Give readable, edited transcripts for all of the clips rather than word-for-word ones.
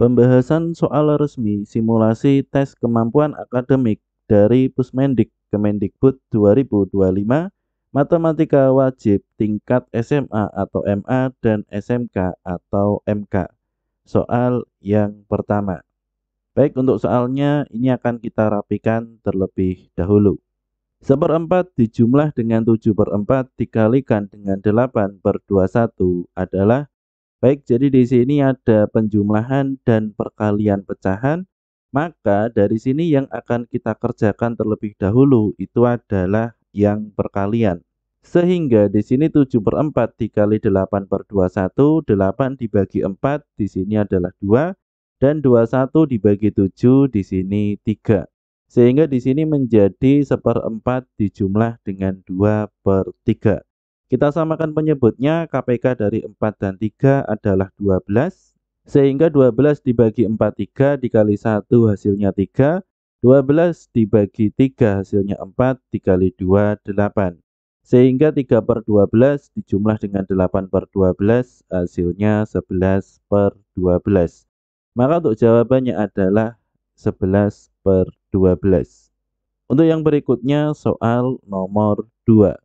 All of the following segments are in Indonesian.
Pembahasan soal resmi simulasi tes kemampuan akademik dari Pusmendik Kemendikbud 2025, Matematika wajib tingkat SMA atau MA dan SMK atau MK. Soal yang pertama. Baik, untuk soalnya ini akan kita rapikan terlebih dahulu. Seperempat dijumlah dengan 7/4 dikalikan dengan 8/21 adalah. Baik, jadi di sini ada penjumlahan dan perkalian pecahan, maka dari sini yang akan kita kerjakan terlebih dahulu itu adalah yang perkalian. Sehingga di sini 7/4 dikali 8/21, 8 dibagi 4 di sini adalah 2, dan 21 dibagi 7 di sini 3. Sehingga di sini menjadi 1/4 dijumlah dengan 2/3. Kita samakan penyebutnya, KPK dari 4 dan 3 adalah 12, sehingga 12 dibagi 4, 3 dikali 1 hasilnya 3, 12 dibagi 3 hasilnya 4, dikali 2, 8. Sehingga 3/12 dijumlah dengan 8/12 hasilnya 11/12. Maka untuk jawabannya adalah 11/12. Untuk yang berikutnya soal nomor 2.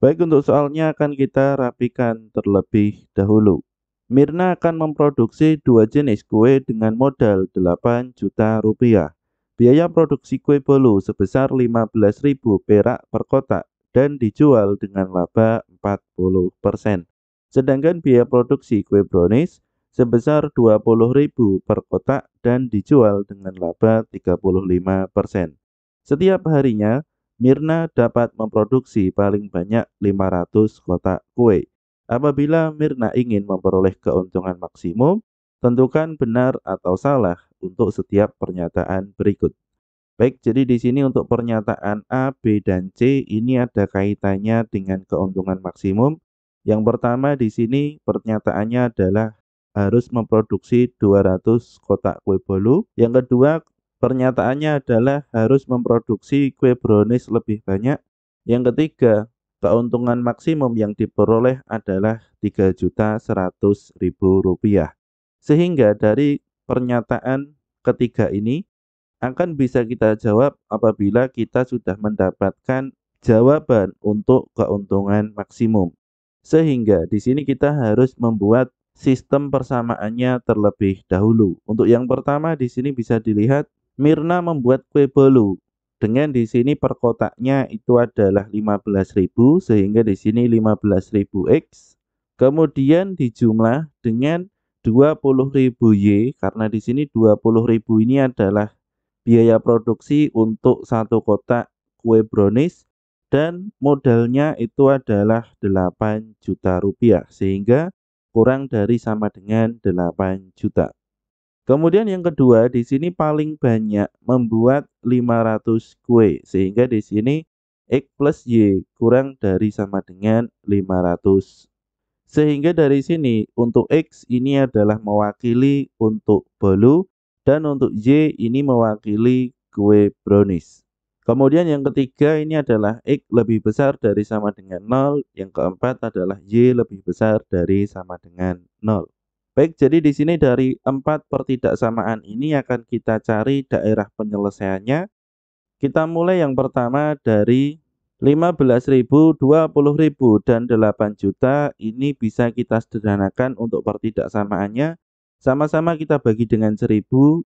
Baik, untuk soalnya akan kita rapikan terlebih dahulu. Mirna akan memproduksi 2 jenis kue dengan modal 8 juta rupiah. Biaya produksi kue bolu sebesar 15.000 perak per kotak dan dijual dengan laba 40%. Sedangkan biaya produksi kue brownies sebesar 20.000 per kotak dan dijual dengan laba 35%. Setiap harinya Mirna dapat memproduksi paling banyak 500 kotak kue. Apabila Mirna ingin memperoleh keuntungan maksimum, tentukan benar atau salah untuk setiap pernyataan berikut. Baik, jadi di sini untuk pernyataan A, B, dan C ini ada kaitannya dengan keuntungan maksimum. Yang pertama di sini pernyataannya adalah harus memproduksi 200 kotak kue bolu. Yang kedua, pernyataannya adalah harus memproduksi kue brownies lebih banyak. Yang ketiga, keuntungan maksimum yang diperoleh adalah Rp3.100.000. Sehingga dari pernyataan ketiga ini akan bisa kita jawab apabila kita sudah mendapatkan jawaban untuk keuntungan maksimum. Sehingga di sini kita harus membuat sistem persamaannya terlebih dahulu. Untuk yang pertama di sini bisa dilihat Mirna membuat kue bolu. Dengan di sini per kotaknya itu adalah 15.000, sehingga di sini 15.000 X. Kemudian dijumlah dengan 20.000 Y, karena di sini 20.000 ini adalah biaya produksi untuk satu kotak kue brownies dan modalnya itu adalah 8 juta rupiah, sehingga kurang dari sama dengan 8 juta. Kemudian yang kedua di sini paling banyak membuat 500 kue, sehingga di sini X plus Y kurang dari sama dengan 500. Sehingga dari sini untuk X ini adalah mewakili untuk bolu dan untuk Y ini mewakili kue brownies. Kemudian yang ketiga ini adalah X lebih besar dari sama dengan 0. Yang keempat adalah Y lebih besar dari sama dengan 0. Baik, jadi di sini dari 4 pertidaksamaan ini akan kita cari daerah penyelesaiannya. Kita mulai yang pertama dari 15.000, 20.000, dan 8 juta. Ini bisa kita sederhanakan untuk pertidaksamaannya. Sama-sama kita bagi dengan 1000.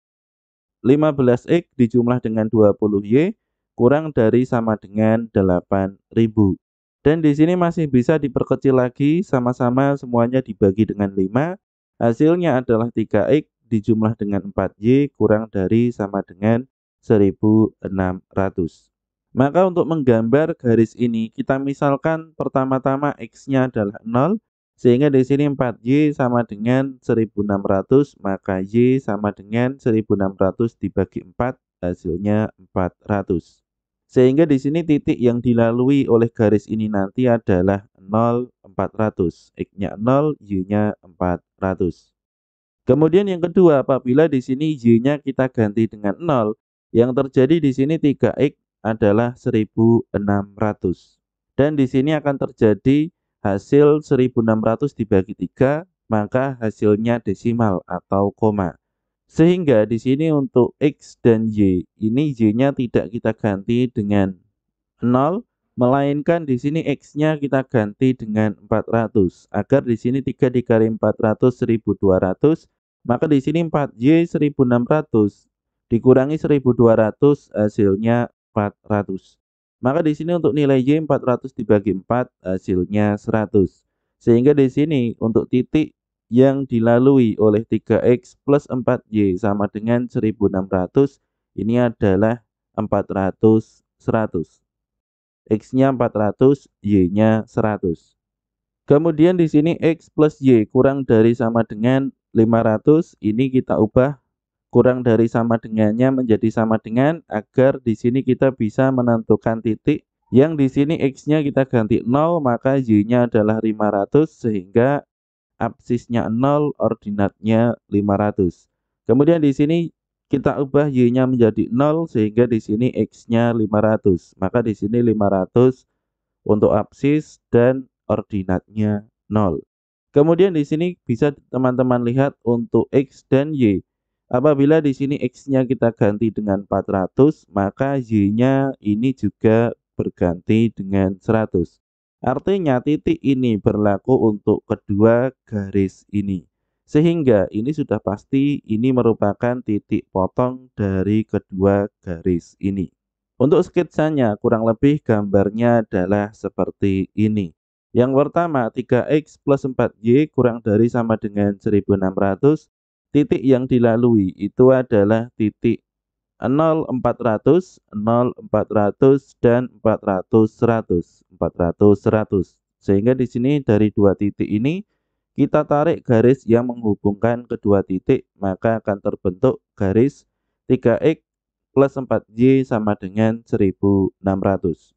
15X dijumlah dengan 20Y kurang dari sama dengan 8.000. Dan di sini masih bisa diperkecil lagi, sama-sama semuanya dibagi dengan 5. Hasilnya adalah 3X dijumlah dengan 4Y kurang dari sama dengan 1.600. Maka untuk menggambar garis ini, kita misalkan pertama-tama X-nya adalah 0, sehingga di sini 4Y sama dengan 1.600, maka Y sama dengan 1.600 dibagi 4, hasilnya 400. Sehingga di sini titik yang dilalui oleh garis ini nanti adalah 0, 400. X-nya 0, Y-nya 400. Kemudian yang kedua, apabila di sini Y-nya kita ganti dengan 0, yang terjadi di sini 3X adalah 1.600. Dan di sini akan terjadi hasil 1.600 dibagi 3, maka hasilnya desimal atau koma. Sehingga di sini untuk X dan Y, ini Y-nya tidak kita ganti dengan 0, melainkan di sini X-nya kita ganti dengan 400. Agar di sini 3 dikali 400 1200, maka di sini 4Y 1600 dikurangi 1200 hasilnya 400. Maka di sini untuk nilai Y 400 dibagi 4 hasilnya 100. Sehingga di sini untuk titik yang dilalui oleh 3X plus 4Y sama dengan 1600, ini adalah 400, 100. X-nya 400, Y-nya 100. Kemudian di sini X plus Y kurang dari sama dengan 500, ini kita ubah kurang dari sama dengannya menjadi sama dengan, agar di sini kita bisa menentukan titik yang di sini X-nya kita ganti 0, maka Y-nya adalah 500, sehingga absisnya 0, ordinatnya 500. Kemudian di sini kita ubah Y-nya menjadi 0, sehingga di sini X-nya 500. Maka di sini 500 untuk absis dan ordinatnya 0. Kemudian di sini bisa teman-teman lihat untuk X dan Y. Apabila di sini X-nya kita ganti dengan 400, maka Y-nya ini juga berganti dengan 100. Artinya titik ini berlaku untuk kedua garis ini. Sehingga ini sudah pasti ini merupakan titik potong dari kedua garis ini. Untuk sketsanya kurang lebih gambarnya adalah seperti ini. Yang pertama 3X plus 4Y kurang dari sama dengan 1600. Titik yang dilalui itu adalah titik 0, 400, 0, 400, dan 400, 100, 400, 100. Sehingga di sini dari dua titik ini kita tarik garis yang menghubungkan kedua titik, maka akan terbentuk garis 3X plus 4Y sama dengan 1600.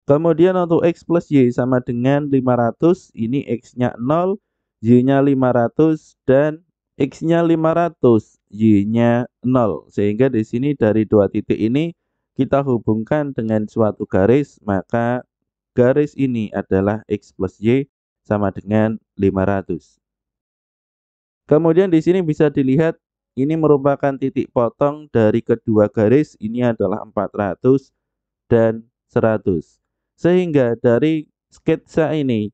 Kemudian untuk X plus Y sama dengan 500, ini X-nya 0, Y-nya 500, dan X-nya 500, Y-nya 0. Sehingga di sini dari dua titik ini kita hubungkan dengan suatu garis, maka garis ini adalah X plus Y sama dengan 500. Kemudian di sini bisa dilihat ini merupakan titik potong dari kedua garis, ini adalah 400 dan 100. Sehingga dari sketsa ini,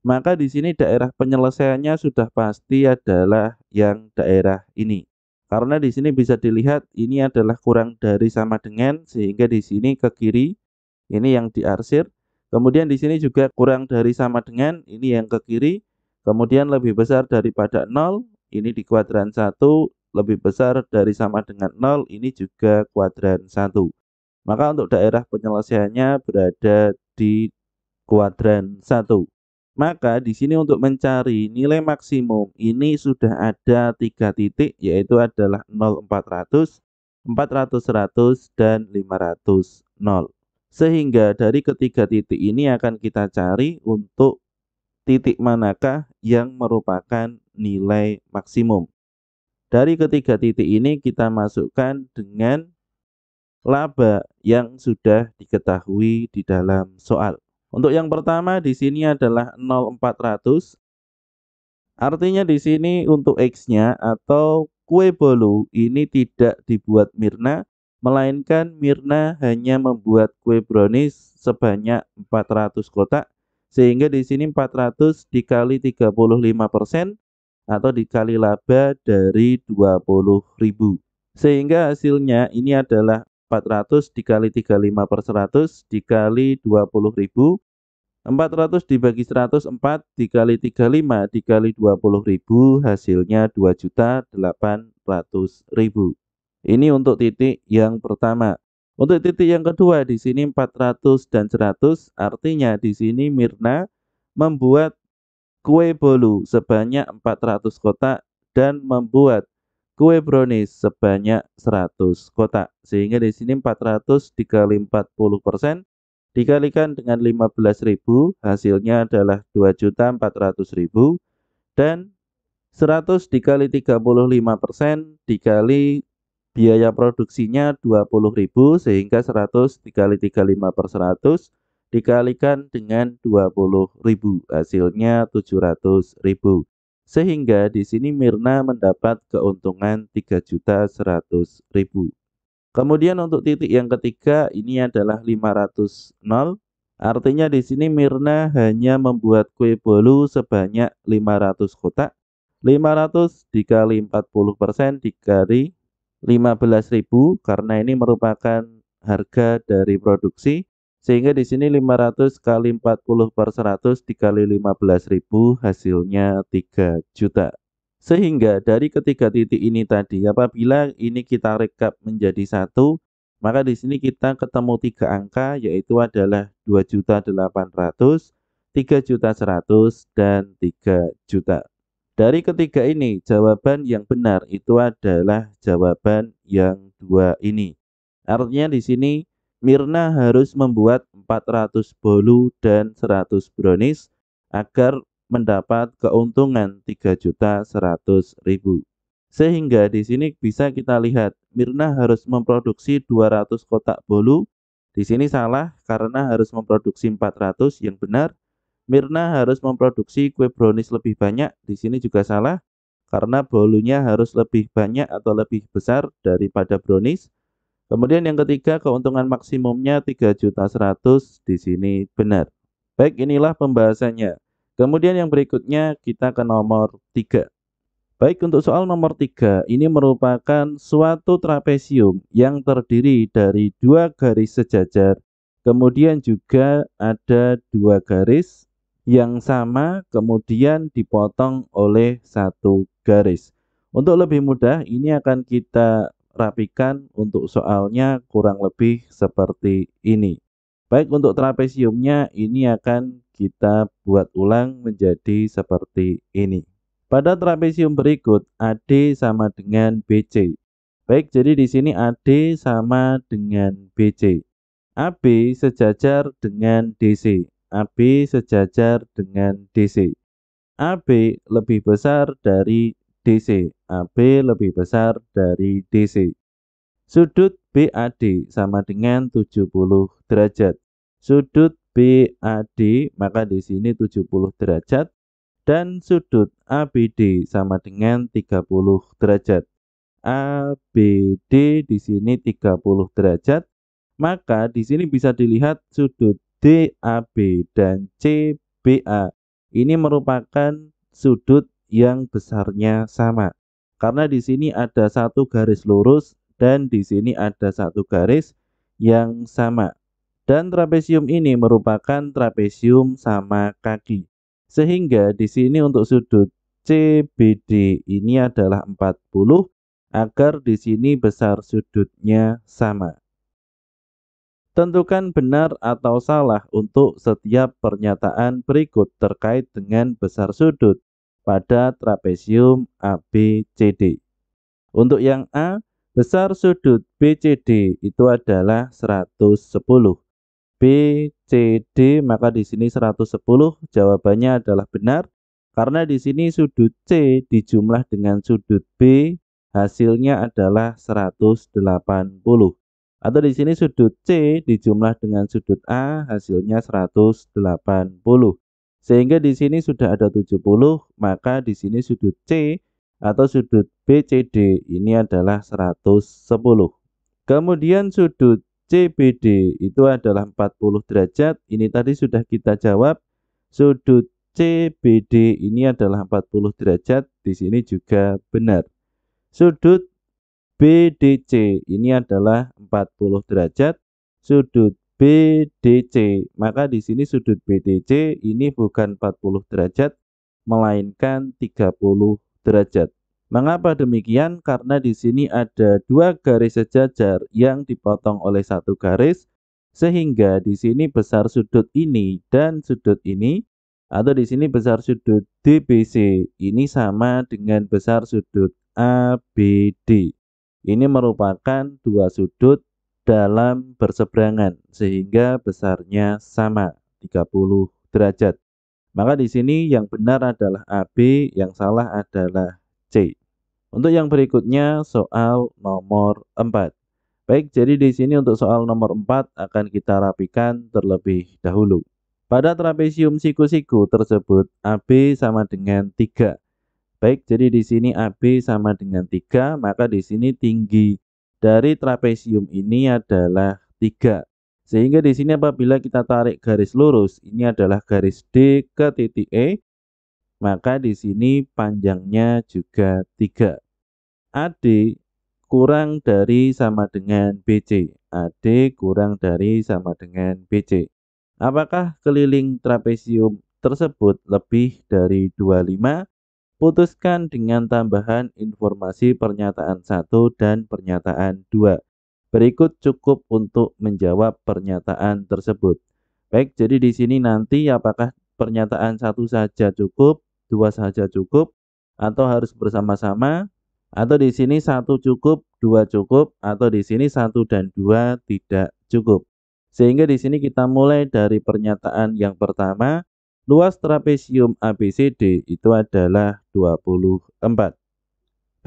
maka di sini daerah penyelesaiannya sudah pasti adalah yang daerah ini. Karena di sini bisa dilihat ini adalah kurang dari sama dengan, sehingga di sini ke kiri ini yang diarsir. Kemudian di sini juga kurang dari sama dengan, ini yang ke kiri. Kemudian lebih besar daripada 0, ini di kuadran 1, lebih besar dari sama dengan 0, ini juga kuadran 1. Maka untuk daerah penyelesaiannya berada di kuadran 1. Maka di sini untuk mencari nilai maksimum ini sudah ada 3 titik, yaitu adalah 0, 400, 400, 100, dan 500, 0. Sehingga dari ketiga titik ini akan kita cari untuk titik manakah yang merupakan nilai maksimum. Dari ketiga titik ini kita masukkan dengan laba yang sudah diketahui di dalam soal. Untuk yang pertama di sini adalah 0,400. Artinya di sini untuk X-nya atau kue bolu ini tidak dibuat Mirna, melainkan Mirna hanya membuat kue brownies sebanyak 400 kotak. Sehingga di sini 400 dikali 35% atau dikali laba dari 20.000. Sehingga hasilnya ini adalah 400 dikali 35/100 dikali 20.000. 400 dibagi 104 dikali 35 dikali 20.000 hasilnya 2.800.000. Ini untuk titik yang pertama. Untuk titik yang kedua di sini 400 dan 100, artinya di sini Mirna membuat kue bolu sebanyak 400 kotak dan membuat kue brownies sebanyak 100 kotak. Sehingga di sini 400 dikali 40% dikalikan dengan 15.000, hasilnya adalah 2.400.000, dan 100 dikali 35% dikali biaya produksinya 20.000, sehingga 100 dikali 35/100 dikalikan dengan 20.000, hasilnya 700.000. Sehingga di sini Mirna mendapat keuntungan 3.100.000. Kemudian untuk titik yang ketiga ini adalah 500 nol. Artinya di sini Mirna hanya membuat kue bolu sebanyak 500 kotak. 500 dikali 40% dikali 15.000 karena ini merupakan harga dari produksi. Sehingga di sini 500 kali 40/100 dikali 15.000 hasilnya 3 juta. Sehingga dari ketiga titik ini tadi, apabila ini kita rekap menjadi satu, maka di sini kita ketemu tiga angka, yaitu adalah 2.800.000, 3.100.000, dan 3 juta. Dari ketiga ini, jawaban yang benar itu adalah jawaban yang dua ini. Artinya di sini Mirna harus membuat 400 bolu dan 100 brownies agar mendapat keuntungan 3.100.000. Sehingga di sini bisa kita lihat Mirna harus memproduksi 200 kotak bolu. Di sini salah karena harus memproduksi 400, yang benar Mirna harus memproduksi kue brownies lebih banyak. Di sini juga salah karena bolunya harus lebih banyak atau lebih besar daripada brownies. Kemudian yang ketiga, keuntungan maksimumnya 3.100.000, di sini benar. Baik, inilah pembahasannya. Kemudian yang berikutnya kita ke nomor 3. Baik, untuk soal nomor 3, ini merupakan suatu trapesium yang terdiri dari dua garis sejajar. Kemudian juga ada dua garis yang sama, kemudian dipotong oleh satu garis. Untuk lebih mudah, ini akan kita rapikan untuk soalnya kurang lebih seperti ini. Baik, untuk trapesiumnya ini akan kita buat ulang menjadi seperti ini. Pada trapesium berikut, AD sama dengan BC. Baik, jadi di sini AD sama dengan BC. AB sejajar dengan DC. AB sejajar dengan DC. AB lebih besar dari DC. AB lebih besar dari DC. Sudut BAD sama dengan 70 derajat. Sudut BAD maka di sini 70 derajat dan sudut ABD sama dengan 30 derajat. ABD di sini 30 derajat. Maka di sini bisa dilihat sudut DAB dan CBA ini merupakan sudut yang besarnya sama. Karena di sini ada satu garis lurus dan di sini ada satu garis yang sama. Dan trapesium ini merupakan trapesium sama kaki. Sehingga di sini untuk sudut CBD ini adalah 40 agar di sini besar sudutnya sama. Tentukan benar atau salah untuk setiap pernyataan berikut terkait dengan besar sudut pada trapesium ABCD. Untuk yang A, besar sudut BCD itu adalah 110. BCD maka di sini 110, jawabannya adalah benar karena di sini sudut C dijumlah dengan sudut B hasilnya adalah 180. Atau di sini sudut C dijumlah dengan sudut A hasilnya 180. Sehingga di sini sudah ada 70, maka di sini sudut C atau sudut BCD ini adalah 110. Kemudian sudut CBD itu adalah 40 derajat. Ini tadi sudah kita jawab. Sudut CBD ini adalah 40 derajat. Di sini juga benar. Sudut BDC ini adalah 40 derajat. Sudut BDC, maka di sini sudut BDC ini bukan 40 derajat, melainkan 30 derajat. Mengapa demikian? Karena di sini ada dua garis sejajar yang dipotong oleh satu garis, sehingga di sini besar sudut ini dan sudut ini, atau di sini besar sudut DBC ini sama dengan besar sudut ABD. Ini merupakan dua sudut dalam berseberangan sehingga besarnya sama 30 derajat. Maka di sini yang benar adalah AB, yang salah adalah C. Untuk yang berikutnya soal nomor 4. Baik, jadi di sini untuk soal nomor 4 akan kita rapikan terlebih dahulu. Pada trapesium siku-siku tersebut AB sama dengan 3. Baik, jadi di sini AB sama dengan 3, maka di sini tinggi dari trapesium ini adalah 3. Sehingga di sini apabila kita tarik garis lurus, ini adalah garis D ke titik E, maka di sini panjangnya juga 3. AD kurang dari sama dengan BC. AD kurang dari sama dengan BC. Apakah keliling trapesium tersebut lebih dari 25? Putuskan dengan tambahan informasi pernyataan 1 dan pernyataan 2. Berikut cukup untuk menjawab pernyataan tersebut. Baik, jadi di sini nanti apakah pernyataan 1 saja cukup, 2 saja cukup, atau harus bersama-sama, atau di sini 1 cukup, 2 cukup, atau di sini 1 dan 2 tidak cukup. Sehingga di sini kita mulai dari pernyataan yang pertama, luas trapesium ABCD itu adalah 24.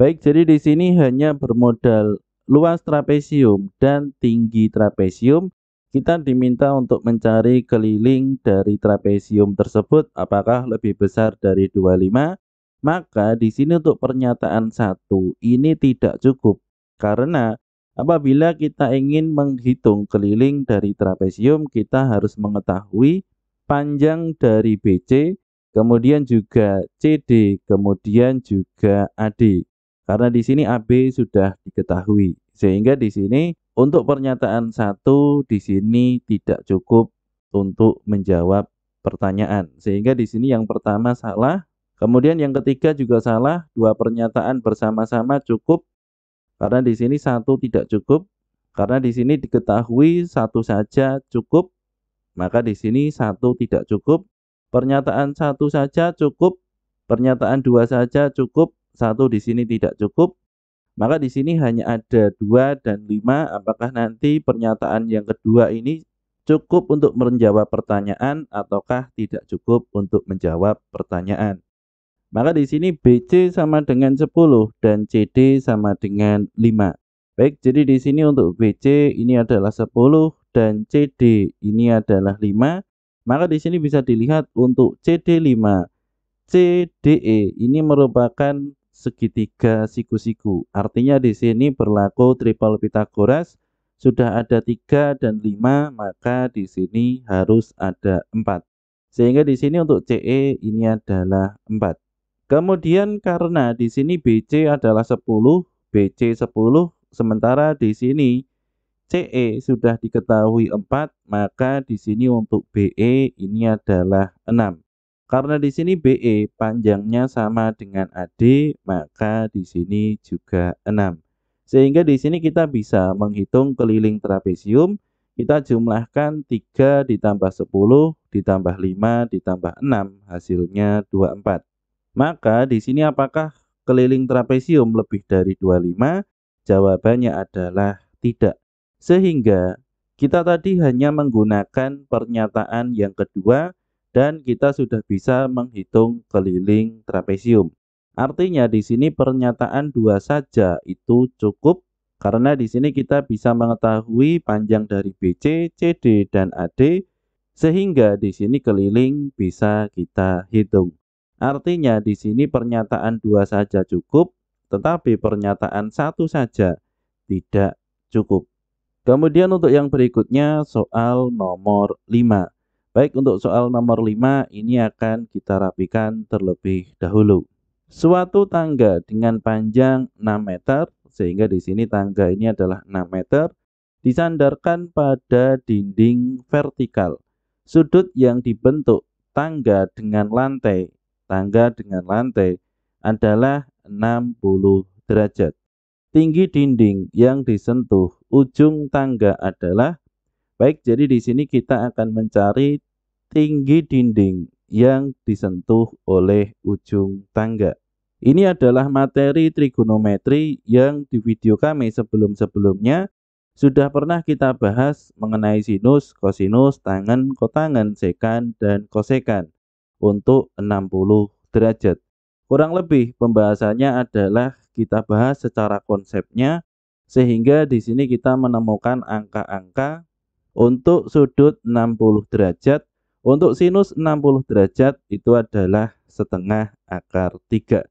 Baik, jadi di sini hanya bermodal luas trapesium dan tinggi trapesium, kita diminta untuk mencari keliling dari trapesium tersebut apakah lebih besar dari 25. Maka di sini untuk pernyataan 1 ini tidak cukup. Karena apabila kita ingin menghitung keliling dari trapesium, kita harus mengetahui panjang dari BC, kemudian juga CD, kemudian juga AD. Karena di sini AB sudah diketahui. Sehingga di sini untuk pernyataan 1 di sini tidak cukup untuk menjawab pertanyaan. Sehingga di sini yang pertama salah, kemudian yang ketiga juga salah, dua pernyataan bersama-sama cukup karena di sini 1 tidak cukup. Karena di sini diketahui 1 saja cukup, maka di sini 1 tidak cukup. Pernyataan 1 saja cukup, pernyataan 2 saja cukup, 1 di sini tidak cukup. Maka di sini hanya ada 2 dan 5. Apakah nanti pernyataan yang kedua ini cukup untuk menjawab pertanyaan ataukah tidak cukup untuk menjawab pertanyaan? Maka di sini BC sama dengan 10 dan CD sama dengan 5. Baik, jadi di sini untuk BC ini adalah 10 dan CD ini adalah 5. Maka di sini bisa dilihat untuk CD5, CDE ini merupakan segitiga siku-siku. Artinya di sini berlaku triple Pythagoras. Sudah ada 3 dan 5, maka di sini harus ada 4. Sehingga di sini untuk CE ini adalah 4. Kemudian karena di sini BC adalah 10, BC 10, sementara di sini CE sudah diketahui 4, maka di sini untuk BE ini adalah 6. Karena di sini BE panjangnya sama dengan AD, maka di sini juga 6. Sehingga di sini kita bisa menghitung keliling trapesium, kita jumlahkan 3 ditambah 10 ditambah 5 ditambah 6, hasilnya 24. Maka di sini apakah keliling trapesium lebih dari 25? Jawabannya adalah tidak. Sehingga kita tadi hanya menggunakan pernyataan yang kedua dan kita sudah bisa menghitung keliling trapesium. Artinya di sini pernyataan 2 saja itu cukup karena di sini kita bisa mengetahui panjang dari BC, CD, dan AD sehingga di sini keliling bisa kita hitung. Artinya di sini pernyataan 2 saja cukup, tetapi pernyataan 1 saja tidak cukup. Kemudian untuk yang berikutnya soal nomor 5. Baik, untuk soal nomor 5 ini akan kita rapikan terlebih dahulu. Suatu tangga dengan panjang 6 meter, sehingga di sini tangga ini adalah 6 meter, disandarkan pada dinding vertikal. Sudut yang dibentuk tangga dengan lantai adalah 60 derajat. Tinggi dinding yang disentuh ujung tangga adalah, baik, jadi di sini kita akan mencari tinggi dinding yang disentuh oleh ujung tangga. Ini adalah materi trigonometri yang di video kami sebelum-sebelumnya sudah pernah kita bahas mengenai sinus, kosinus, tangen, kotangen, sekan, dan kosekan untuk 60 derajat. Kurang lebih pembahasannya adalah kita bahas secara konsepnya sehingga di sini kita menemukan angka-angka untuk sudut 60 derajat. Untuk sinus 60 derajat itu adalah setengah akar 3.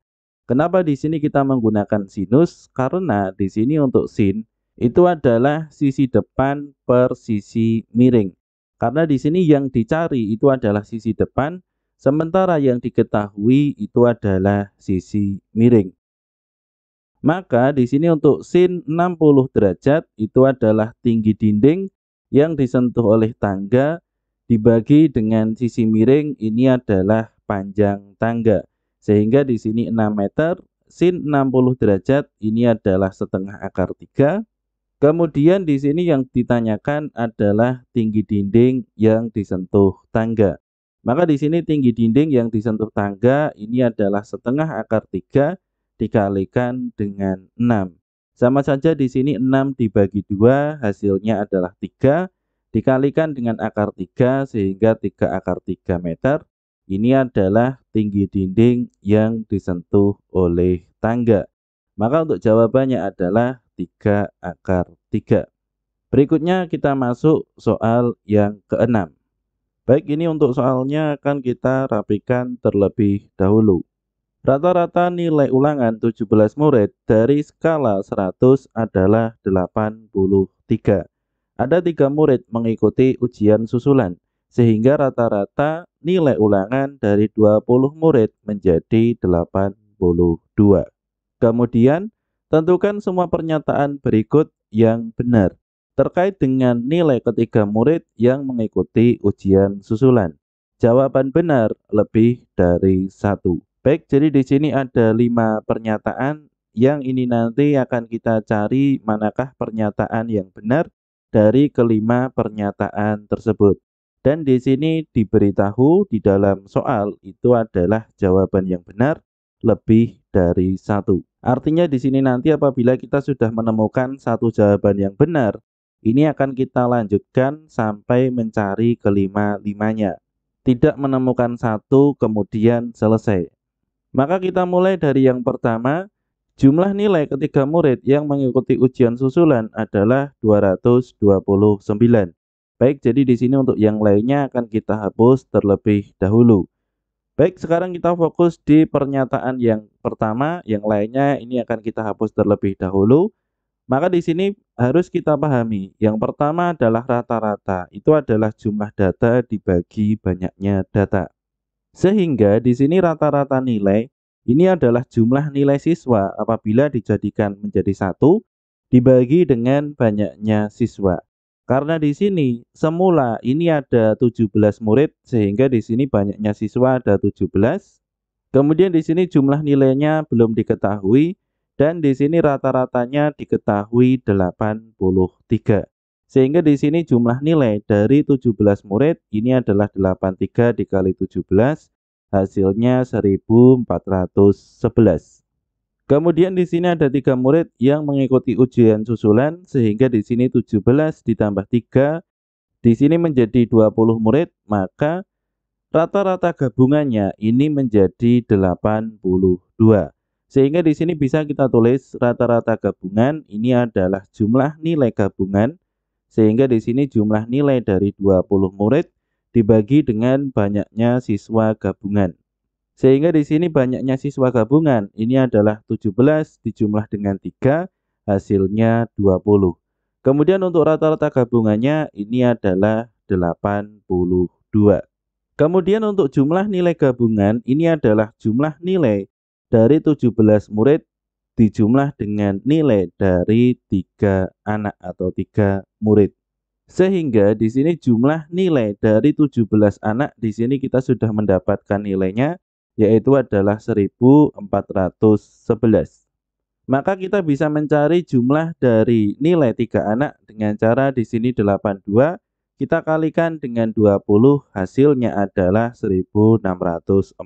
Kenapa di sini kita menggunakan sinus? Karena di sini untuk sin itu adalah sisi depan per sisi miring. Karena di sini yang dicari itu adalah sisi depan, sementara yang diketahui itu adalah sisi miring. Maka di sini untuk sin 60 derajat itu adalah tinggi dinding yang disentuh oleh tangga dibagi dengan sisi miring ini adalah panjang tangga. Sehingga di sini 6 meter, sin 60 derajat ini adalah setengah akar 3. Kemudian di sini yang ditanyakan adalah tinggi dinding yang disentuh tangga. Maka di sini tinggi dinding yang disentuh tangga ini adalah setengah akar 3 dikalikan dengan 6. Sama saja di sini 6 dibagi 2 hasilnya adalah 3 dikalikan dengan akar 3 sehingga 3 akar 3 meter. Ini adalah tinggi dinding yang disentuh oleh tangga. Maka untuk jawabannya adalah 3 akar 3. Berikutnya kita masuk soal yang keenam. Baik, ini untuk soalnya akan kita rapikan terlebih dahulu. Rata-rata nilai ulangan 17 murid dari skala 100 adalah 83. Ada 3 murid mengikuti ujian susulan, sehingga rata-rata nilai ulangan dari 20 murid menjadi 82. Kemudian, tentukan semua pernyataan berikut yang benar terkait dengan nilai ketiga murid yang mengikuti ujian susulan. Jawaban benar lebih dari 1. Baik, jadi di sini ada 5 pernyataan yang ini nanti akan kita cari manakah pernyataan yang benar dari kelima pernyataan tersebut. Dan di sini diberitahu di dalam soal itu adalah jawaban yang benar lebih dari 1. Artinya di sini nanti apabila kita sudah menemukan satu jawaban yang benar, ini akan kita lanjutkan sampai mencari kelima-limanya. Tidak menemukan satu kemudian selesai. Maka kita mulai dari yang pertama, jumlah nilai ketiga murid yang mengikuti ujian susulan adalah 229. Baik, jadi di sini untuk yang lainnya akan kita hapus terlebih dahulu. Baik, sekarang kita fokus di pernyataan yang pertama, yang lainnya ini akan kita hapus terlebih dahulu. Maka di sini harus kita pahami, yang pertama adalah rata-rata, itu adalah jumlah data dibagi banyaknya data. Sehingga di sini rata-rata nilai ini adalah jumlah nilai siswa apabila dijadikan menjadi 1 dibagi dengan banyaknya siswa. Karena di sini semula ini ada 17 murid sehingga di sini banyaknya siswa ada 17. Kemudian di sini jumlah nilainya belum diketahui dan di sini rata-ratanya diketahui 83. Sehingga di sini jumlah nilai dari 17 murid ini adalah 83 dikali 17, hasilnya 1411. Kemudian di sini ada 3 murid yang mengikuti ujian susulan sehingga di sini 17 ditambah 3 di sini menjadi 20 murid, maka rata-rata gabungannya ini menjadi 82. Sehingga di sini bisa kita tulis rata-rata gabungan ini adalah jumlah nilai gabungan. Sehingga di sini jumlah nilai dari 20 murid dibagi dengan banyaknya siswa gabungan. Sehingga di sini banyaknya siswa gabungan ini adalah 17 dijumlah dengan 3, hasilnya 20. Kemudian untuk rata-rata gabungannya ini adalah 82. Kemudian untuk jumlah nilai gabungan ini adalah jumlah nilai dari 17 murid dijumlah dengan nilai dari 3 anak atau 3 murid. Sehingga di sini jumlah nilai dari 17 anak di sini kita sudah mendapatkan nilainya yaitu adalah 1411. Maka kita bisa mencari jumlah dari nilai 3 anak dengan cara di sini 82 kita kalikan dengan 20 hasilnya adalah 1640.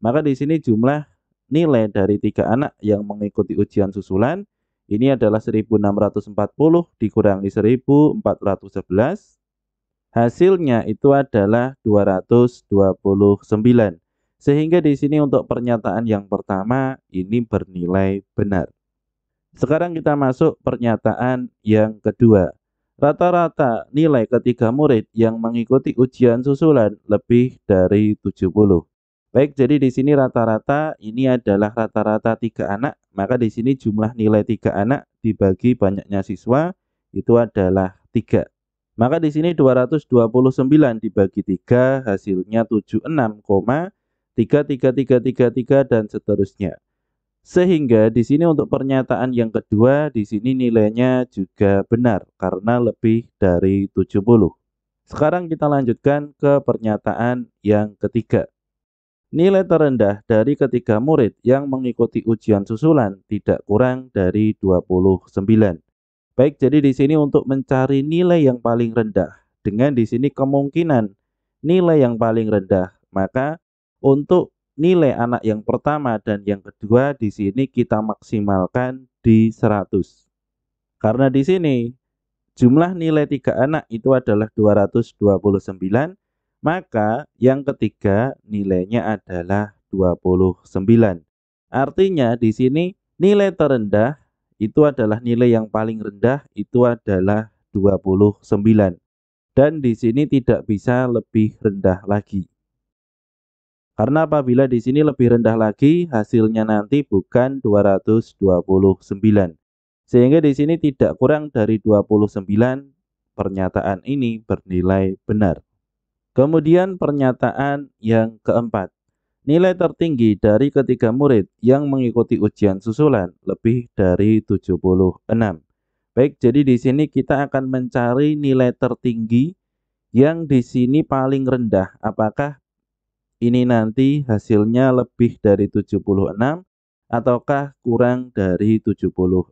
Maka di sini jumlah nilai dari 3 anak yang mengikuti ujian susulan ini adalah 1640 dikurangi 1411. Hasilnya itu adalah 229. Sehingga di sini untuk pernyataan yang pertama ini bernilai benar. Sekarang kita masuk pernyataan yang kedua. Rata-rata nilai ketiga murid yang mengikuti ujian susulan lebih dari 70. Baik, jadi di sini rata-rata ini adalah rata-rata 3 anak, maka di sini jumlah nilai 3 anak dibagi banyaknya siswa itu adalah 3. Maka di sini 229 dibagi 3 hasilnya 76,33333 dan seterusnya. Sehingga di sini untuk pernyataan yang kedua di sini nilainya juga benar karena lebih dari 70. Sekarang kita lanjutkan ke pernyataan yang ketiga. Nilai terendah dari ketiga murid yang mengikuti ujian susulan tidak kurang dari 29. Baik, jadi di sini untuk mencari nilai yang paling rendah dengan di sini kemungkinan nilai yang paling rendah, maka untuk nilai anak yang pertama dan yang kedua di sini kita maksimalkan di 100. Karena di sini jumlah nilai 3 anak itu adalah 229, maka yang ketiga nilainya adalah 29. Artinya di sini nilai terendah itu adalah nilai yang paling rendah itu adalah 29. Dan di sini tidak bisa lebih rendah lagi. Karena apabila di sini lebih rendah lagi, hasilnya nanti bukan 229. Sehingga di sini tidak kurang dari 29, pernyataan ini bernilai benar. Kemudian pernyataan yang keempat. Nilai tertinggi dari ketiga murid yang mengikuti ujian susulan lebih dari 76. Baik, jadi di sini kita akan mencari nilai tertinggi yang di sini paling rendah. Apakah ini nanti hasilnya lebih dari 76 ataukah kurang dari 76.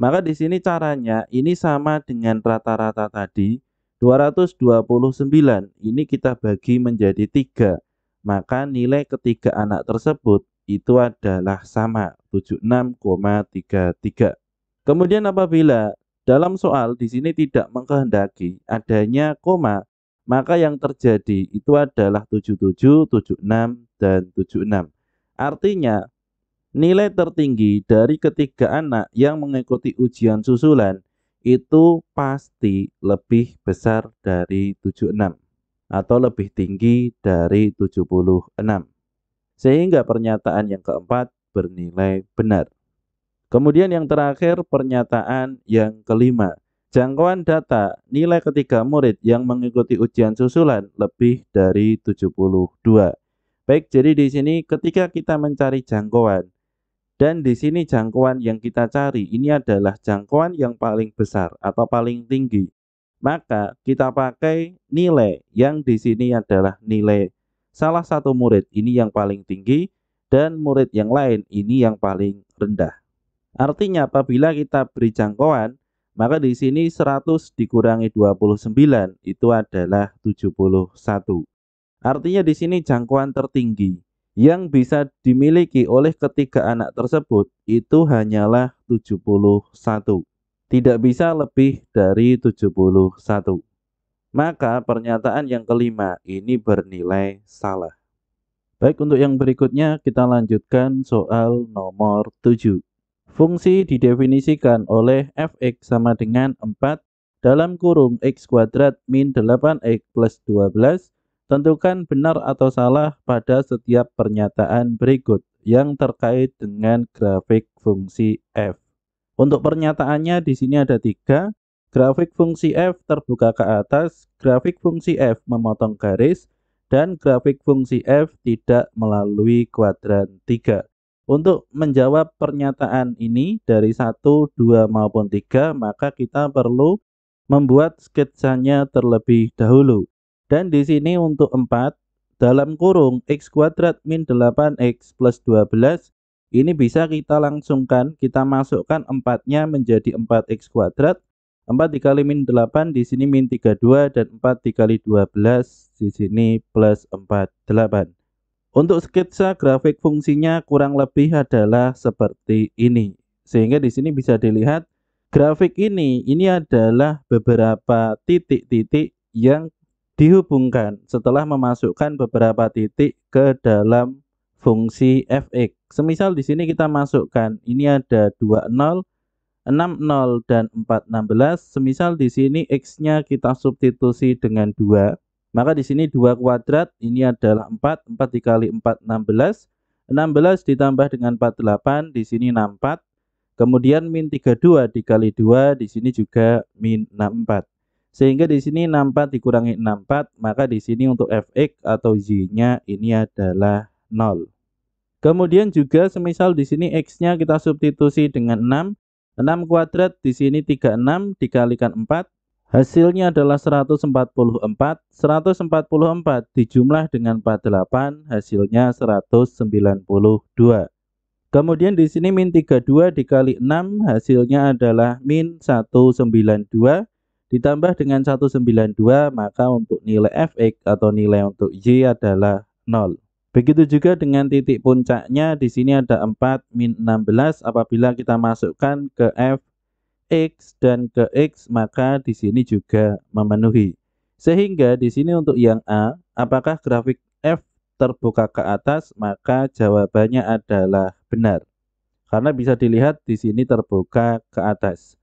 Maka di sini caranya ini sama dengan rata-rata tadi, 229 ini kita bagi menjadi 3. Maka nilai ketiga anak tersebut itu adalah sama, 76,33. Kemudian apabila dalam soal di sini tidak mengkehendaki adanya koma, maka yang terjadi itu adalah 77, 76, dan 76. Artinya, nilai tertinggi dari ketiga anak yang mengikuti ujian susulan itu pasti lebih besar dari 76 atau lebih tinggi dari 76. Sehingga pernyataan yang keempat bernilai benar. Kemudian yang terakhir pernyataan yang kelima. Jangkauan data nilai ketiga murid yang mengikuti ujian susulan lebih dari 72. Baik, jadi di sini ketika kita mencari jangkauan dan di sini jangkauan yang kita cari ini adalah jangkauan yang paling besar atau paling tinggi. Maka kita pakai nilai yang di sini adalah nilai salah satu murid ini yang paling tinggi dan murid yang lain ini yang paling rendah. Artinya apabila kita beri jangkauan, maka di sini 100 dikurangi 29 itu adalah 71. Artinya di sini jangkauan tertinggi yang bisa dimiliki oleh ketiga anak tersebut itu hanyalah 71. Tidak bisa lebih dari 71. Maka pernyataan yang kelima ini bernilai salah. Baik, untuk yang berikutnya kita lanjutkan soal nomor 7. Fungsi didefinisikan oleh f(x) sama dengan 4 dalam kurung x kuadrat min 8x plus 12. Tentukan benar atau salah pada setiap pernyataan berikut yang terkait dengan grafik fungsi f. Untuk pernyataannya di sini ada 3. Grafik fungsi f terbuka ke atas, grafik fungsi f memotong garis, dan grafik fungsi f tidak melalui kuadran 3. Untuk menjawab pernyataan ini dari 1, 2, maupun 3, maka kita perlu membuat sketsanya terlebih dahulu. Dan di sini untuk 4, dalam kurung x kuadrat min 8x plus 12, ini bisa kita langsungkan, kita masukkan 4-nya menjadi 4x kuadrat. 4 dikali min 8 di sini min 32 dan 4 dikali 12 di sini plus 48. Untuk sketsa grafik fungsinya kurang lebih adalah seperti ini. Sehingga di sini bisa dilihat grafik ini adalah beberapa titik-titik yang dihubungkan setelah memasukkan beberapa titik ke dalam fungsi f(x). Semisal di sini kita masukkan ini ada 20, 60 dan 416. Semisal di sini x-nya kita substitusi dengan 2. Maka di sini 2 kuadrat ini adalah 4, 4 dikali 4 16. 16 ditambah dengan 48 di sini 64. Kemudian min 32 dikali 2 di sini juga min 64. Sehingga di sini 64 dikurangi 64, maka di sini untuk fx atau y-nya ini adalah 0. Kemudian juga semisal di sini x-nya kita substitusi dengan 6. 6 kuadrat di sini 36 dikalikan 4. Hasilnya adalah 144. 144 dijumlah dengan 48 hasilnya 192. Kemudian di sini min 32 dikali 6 hasilnya adalah min 192 ditambah dengan 192, maka untuk nilai fx atau nilai untuk y adalah 0. Begitu juga dengan titik puncaknya di sini ada 4 min 16. Apabila kita masukkan ke f x dan ke x, maka di sini juga memenuhi. Sehingga di sini untuk yang A, apakah grafik f terbuka ke atas, maka jawabannya adalah benar. Karena bisa dilihat di sini terbuka ke atas.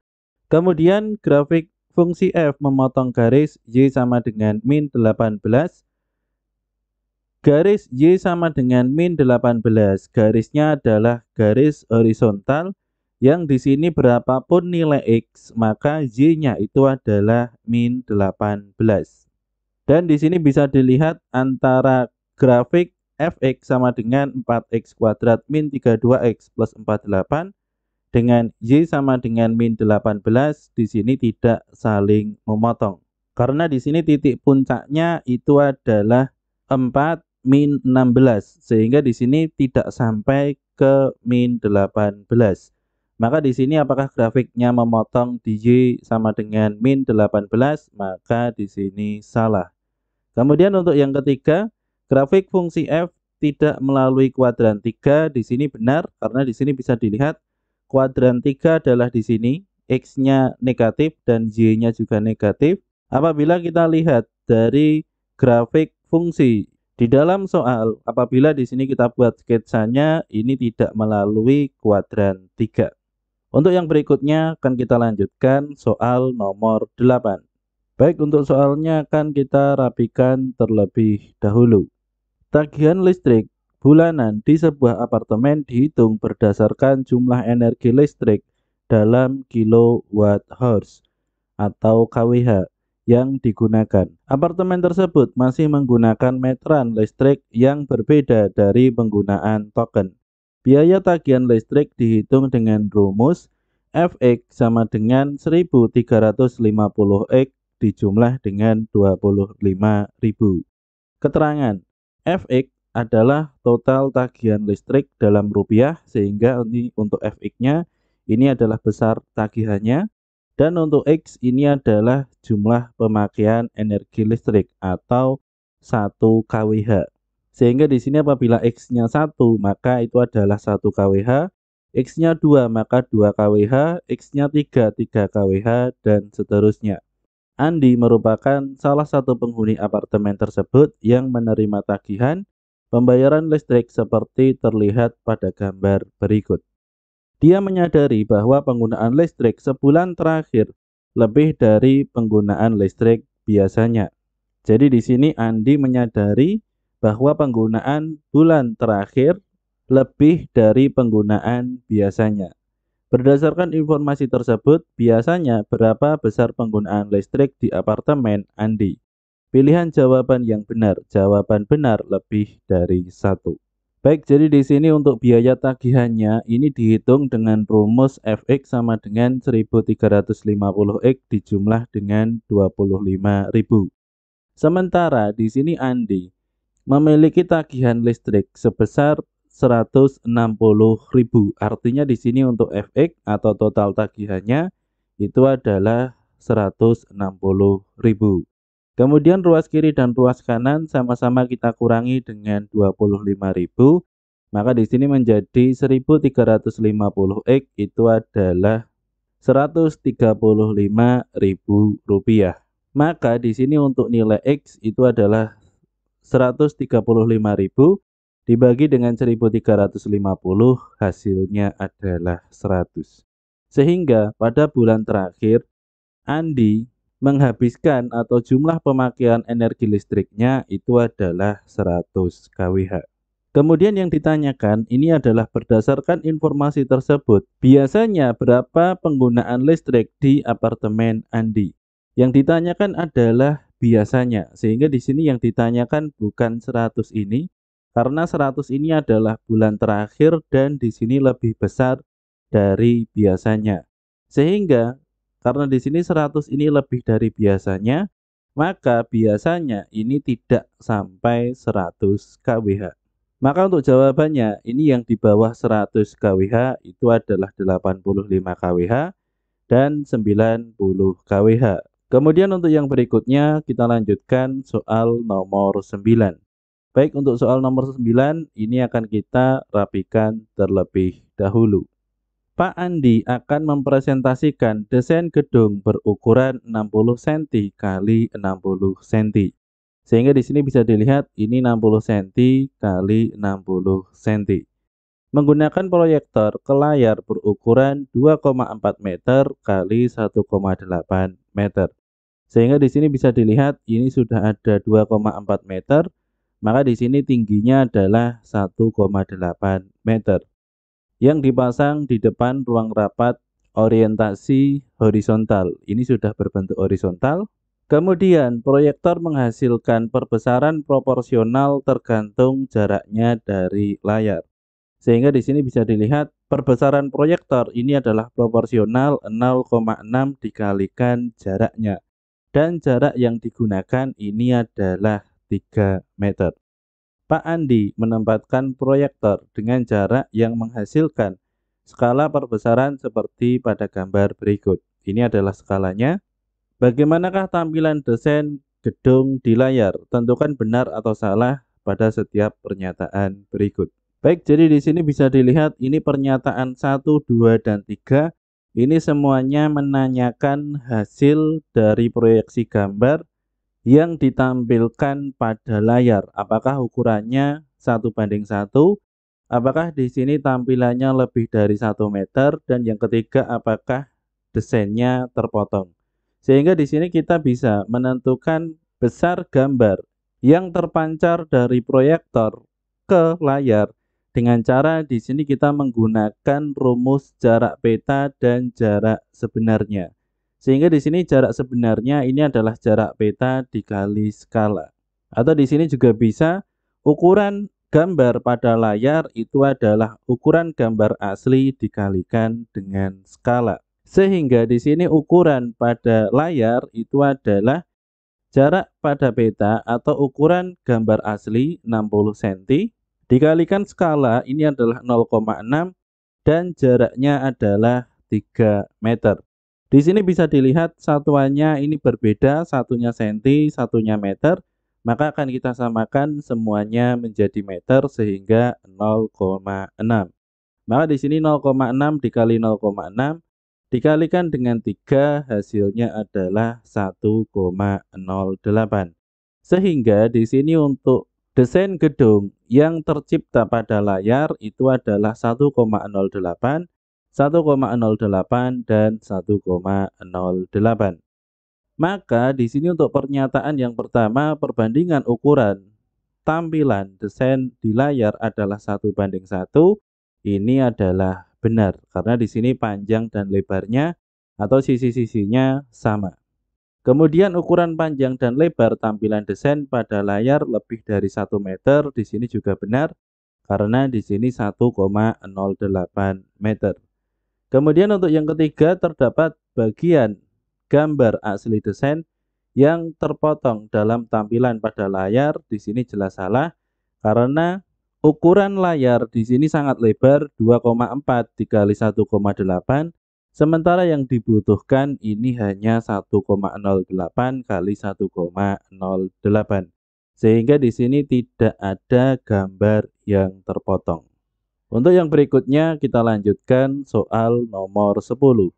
Kemudian grafik fungsi f memotong garis y sama dengan min 18. Garis y sama dengan min 18. Garisnya adalah garis horizontal yang di sini berapapun nilai x, maka y-nya itu adalah min 18. Dan di sini bisa dilihat antara grafik fx sama dengan 4x kuadrat min 32x plus 48 dengan y sama dengan min 18, di sini tidak saling memotong. Karena di sini titik puncaknya itu adalah 4 min 16, sehingga di sini tidak sampai ke min 18. Maka di sini apakah grafiknya memotong di y sama dengan min 18? Maka di sini salah. Kemudian untuk yang ketiga, grafik fungsi f tidak melalui kuadran 3, di sini benar karena di sini bisa dilihat kuadran 3 adalah di sini x-nya negatif dan y-nya juga negatif. Apabila kita lihat dari grafik fungsi di dalam soal, apabila di sini kita buat sketsanya, ini tidak melalui kuadran 3. Untuk yang berikutnya akan kita lanjutkan soal nomor 8. Baik, untuk soalnya akan kita rapikan terlebih dahulu. Tagihan listrik bulanan di sebuah apartemen dihitung berdasarkan jumlah energi listrik dalam kilowatt hours atau kWh yang digunakan. Apartemen tersebut masih menggunakan meteran listrik yang berbeda dari penggunaan token. Biaya tagihan listrik dihitung dengan rumus Fx sama dengan 1350 X dijumlah dengan 25.000. Keterangan Fx adalah total tagihan listrik dalam rupiah, sehingga untuk Fx-nya ini adalah besar tagihannya. Dan untuk X ini adalah jumlah pemakaian energi listrik atau 1 kWh. Sehingga di sini apabila X-nya 1 maka itu adalah 1 kWh, X-nya 2 maka 2 kWh, X-nya 3 kWh, dan seterusnya. Andi merupakan salah satu penghuni apartemen tersebut yang menerima tagihan pembayaran listrik seperti terlihat pada gambar berikut. Dia menyadari bahwa penggunaan listrik sebulan terakhir lebih dari penggunaan listrik biasanya. Jadi di sini Andi menyadari bahwa penggunaan bulan terakhir lebih dari penggunaan biasanya. Berdasarkan informasi tersebut, biasanya berapa besar penggunaan listrik di apartemen Andi? Pilihan jawaban yang benar. Jawaban benar lebih dari 1. Baik, jadi di sini untuk biaya tagihannya ini dihitung dengan rumus Fx sama dengan 1350 X dijumlah dengan 25.000. Sementara di sini Andi memiliki tagihan listrik sebesar 160.000. Artinya di sini untuk Fx atau total tagihannya itu adalah 160.000. Kemudian ruas kiri dan ruas kanan sama-sama kita kurangi dengan 25.000. Maka di sini menjadi 1350 X itu adalah 135.000 rupiah. Maka di sini untuk nilai X itu adalah 135.000 dibagi dengan 1350, hasilnya adalah 100. Sehingga pada bulan terakhir Andi menghabiskan atau jumlah pemakaian energi listriknya itu adalah 100 kWh. Kemudian yang ditanyakan ini adalah berdasarkan informasi tersebut, biasanya berapa penggunaan listrik di apartemen Andi? Yang ditanyakan adalah biasanya, sehingga di sini yang ditanyakan bukan 100 ini, karena 100 ini adalah bulan terakhir dan di sini lebih besar dari biasanya. Sehingga karena di sini 100 ini lebih dari biasanya, maka biasanya ini tidak sampai 100 kWh. Maka untuk jawabannya, ini yang di bawah 100 kWh itu adalah 85 kWh dan 90 kWh. Kemudian untuk yang berikutnya kita lanjutkan soal nomor 9. Baik, untuk soal nomor 9 ini akan kita rapikan terlebih dahulu. Pak Andi akan mempresentasikan desain gedung berukuran 60 cm kali 60 cm. Sehingga di sini bisa dilihat ini 60 cm kali 60 cm. Menggunakan proyektor ke layar berukuran 2,4 meter kali 1,8 meter. Sehingga di sini bisa dilihat ini sudah ada 2,4 meter, maka di sini tingginya adalah 1,8 meter yang dipasang di depan ruang rapat orientasi horizontal. Ini sudah berbentuk horizontal. Kemudian proyektor menghasilkan perbesaran proporsional tergantung jaraknya dari layar. Sehingga di sini bisa dilihat perbesaran proyektor ini adalah proporsional 0,6 dikalikan jaraknya. Dan jarak yang digunakan ini adalah 3 meter. Pak Andi menempatkan proyektor dengan jarak yang menghasilkan skala perbesaran seperti pada gambar berikut. Ini adalah skalanya. Bagaimanakah tampilan desain gedung di layar? Tentukan benar atau salah pada setiap pernyataan berikut. Baik, jadi di sini bisa dilihat ini pernyataan 1, 2, dan 3. Ini semuanya menanyakan hasil dari proyeksi gambar yang ditampilkan pada layar. Apakah ukurannya 1:1? Apakah di sini tampilannya lebih dari 1 meter? Dan yang ketiga, apakah desainnya terpotong? Sehingga di sini kita bisa menentukan besar gambar yang terpancar dari proyektor ke layar dengan cara di sini kita menggunakan rumus jarak peta dan jarak sebenarnya. Sehingga di sini jarak sebenarnya ini adalah jarak peta dikali skala. Atau di sini juga bisa ukuran gambar pada layar itu adalah ukuran gambar asli dikalikan dengan skala. Sehingga di sini ukuran pada layar itu adalah jarak pada peta atau ukuran gambar asli 60 cm dikalikan skala ini adalah 0,6 dan jaraknya adalah 3 meter. Di sini bisa dilihat satuannya ini berbeda, satunya senti, satunya meter, maka akan kita samakan semuanya menjadi meter sehingga 0,6. Maka di sini 0,6 dikali 0,6 dikalikan dengan 3 hasilnya adalah 1,08. Sehingga di sini untuk desain gedung yang tercipta pada layar itu adalah 1,08, 1,08 dan 1,08. Maka di sini untuk pernyataan yang pertama perbandingan ukuran tampilan desain di layar adalah 1:1. Ini adalah benar karena di sini panjang dan lebarnya atau sisi-sisinya sama. Kemudian ukuran panjang dan lebar tampilan desain pada layar lebih dari 1 meter, di sini juga benar karena di sini 1,08 meter. Kemudian untuk yang ketiga terdapat bagian gambar asli desain yang terpotong dalam tampilan pada layar. Di sini jelas salah karena ukuran layar di sini sangat lebar 2,4 dikali 1,8, sementara yang dibutuhkan ini hanya 1,08 kali 1,08. Sehingga di sini tidak ada gambar yang terpotong. Untuk yang berikutnya kita lanjutkan soal nomor 10.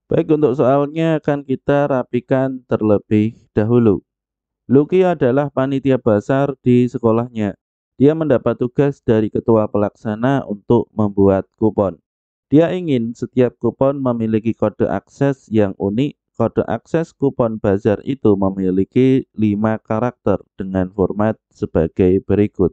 Baik, untuk soalnya akan kita rapikan terlebih dahulu. Lucky adalah panitia basar di sekolahnya. Dia mendapat tugas dari ketua pelaksana untuk membuat kupon. Dia ingin setiap kupon memiliki kode akses yang unik kode akses kupon bazar itu memiliki 5 karakter dengan format sebagai berikut.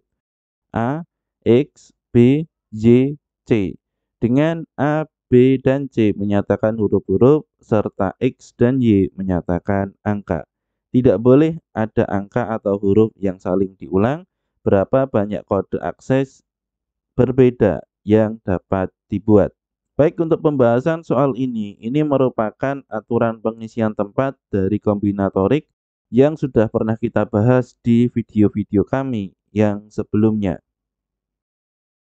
A, X, B, Y, C. Dengan A, B, dan C menyatakan huruf-huruf serta X dan Y menyatakan angka. Tidak boleh ada angka atau huruf yang saling diulang. Berapa banyak kode akses berbeda yang dapat dibuat. Baik, untuk pembahasan soal ini merupakan aturan pengisian tempat dari kombinatorik yang sudah pernah kita bahas di video-video kami yang sebelumnya.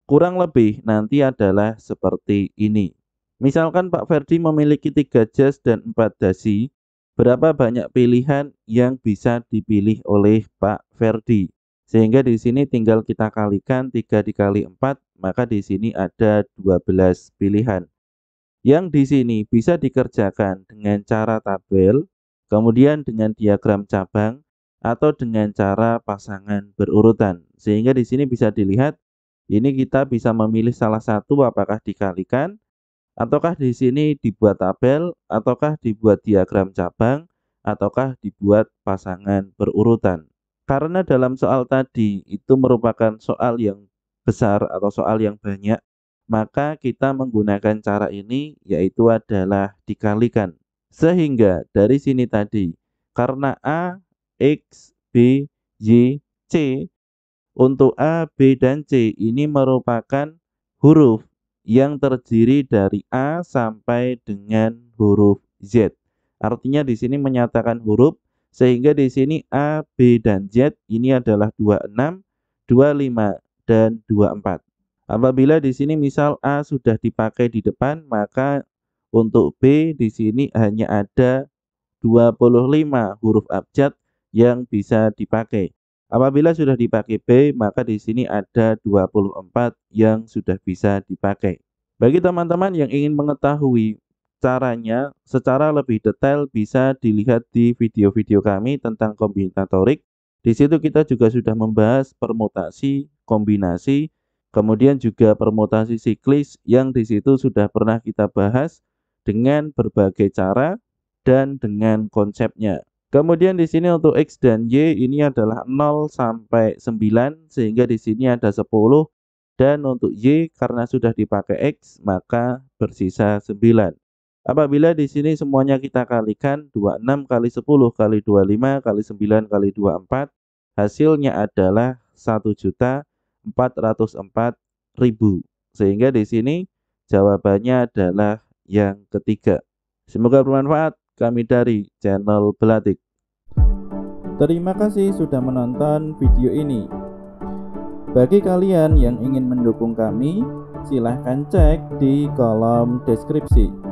Kurang lebih nanti adalah seperti ini. Misalkan Pak Ferdi memiliki 3 jas dan 4 dasi, berapa banyak pilihan yang bisa dipilih oleh Pak Ferdi? Sehingga di sini tinggal kita kalikan 3 dikali 4, maka di sini ada 12 pilihan. Yang di sini bisa dikerjakan dengan cara tabel, kemudian dengan diagram cabang, atau dengan cara pasangan berurutan. Sehingga di sini bisa dilihat, ini kita bisa memilih salah satu apakah dikalikan, ataukah di sini dibuat tabel, ataukah dibuat diagram cabang, ataukah dibuat pasangan berurutan. Karena dalam soal tadi itu merupakan soal yang besar atau soal yang banyak, maka kita menggunakan cara ini yaitu adalah dikalikan. Sehingga dari sini tadi, karena A, X, B, Y, C, untuk A, B, dan C ini merupakan huruf yang terdiri dari A sampai dengan huruf Z. Artinya di sini menyatakan huruf, sehingga di sini A, B, dan Z ini adalah 26, 25, dan 24. Apabila di sini misal A sudah dipakai di depan, maka untuk B di sini hanya ada 25 huruf abjad yang bisa dipakai. Apabila sudah dipakai B, maka di sini ada 24 yang sudah bisa dipakai. Bagi teman-teman yang ingin mengetahui caranya secara lebih detail, bisa dilihat di video-video kami tentang kombinatorik. Di situ kita juga sudah membahas permutasi, kombinasi, kemudian juga permutasi siklis yang di situ sudah pernah kita bahas dengan berbagai cara dan dengan konsepnya. Kemudian di sini untuk X dan Y ini adalah 0 sampai 9, sehingga di sini ada 10, dan untuk Y karena sudah dipakai X maka bersisa 9. Apabila di sini semuanya kita kalikan, 26 kali 10 kali 25 kali 9 kali 24, hasilnya adalah 1.404.000. Sehingga di sini jawabannya adalah yang ketiga. Semoga bermanfaat. Kami dari channel Belatik. Terima kasih sudah menonton video ini. Bagi kalian yang ingin mendukung kami, silahkan cek di kolom deskripsi.